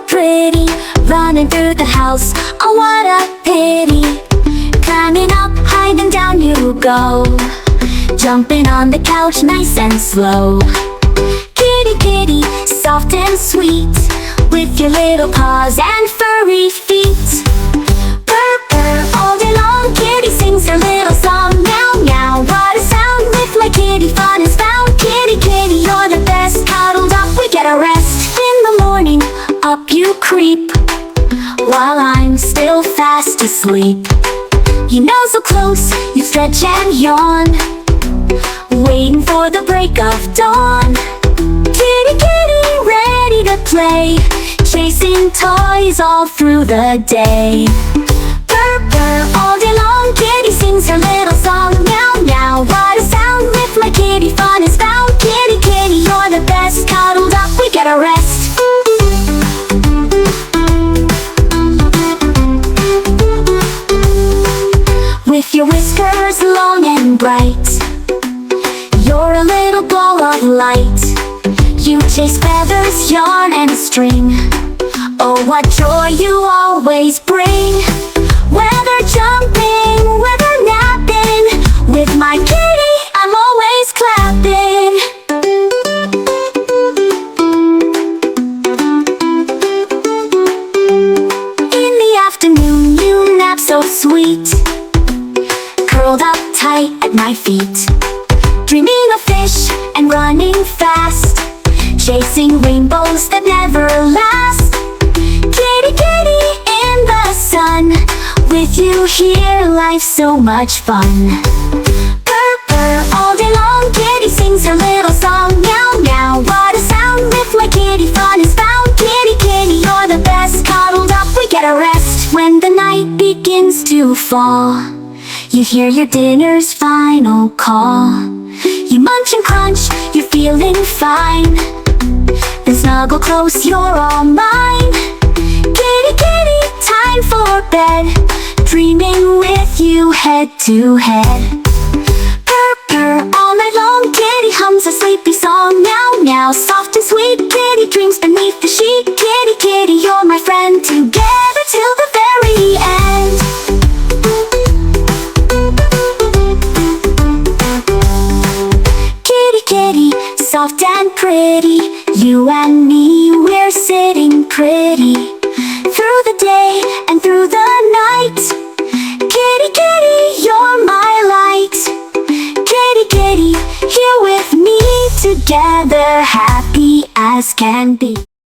pretty, running through the house, oh what a pity. Climbing up, high and down you go, jumping on the couch nice and slow. Kitty, kitty, soft and sweet, with your little paws and furry feet. Purr, purr, all day long, kitty sings her little song. Meow, meow, what a sound, with my kitty fun is found. Kitty, kitty, you're the best, cuddled up we get a rest. In the morning, up you creep, while I'm still fast asleep. You know so close, you stretch and yawn, waiting for the break of dawn. Kitty, kitty, ready to play, chasing toys all through the day. Purr, purr, all day long, kitty sings her little song. Meow, meow, what a sound, with my kitty fun is found. Kitty, kitty, you're the best, cuddled up we get a rest. With your whiskers long and bright, you're a little ball of light. You chase feathers, yarn and string, oh what joy you always bring. Whether jumping, whether napping, with my kitty I'm always clapping. In the afternoon you nap so sweet, curled up tight at my feet, dreaming of fish and running fast, chasing rainbows that never last. Kitty, kitty, in the sun, with you here life's so much fun. Purr, purr, all day long, kitty sings her little song. Meow, meow, what a sound, with my kitty fun is found. Kitty, kitty, you're the best, cuddled up we get a rest. When the night begins to fall, you hear your dinner's final call. You munch and crunch, you're feeling fine, then snuggle close, you're all mine. Kitty, kitty, time for bed, dreaming with you head to head. Purr, purr, all night long, kitty hums a sleepy song. Meow, meow, soft and sweet, kitty dreams beneath the sheet. Kitty, kitty, you're my friend, together till the very end. Kitty, soft and pretty, you and me, we're sitting pretty, through the day and through the night. Kitty, kitty, you're my light. Kitty, kitty, here with me, together happy as can be.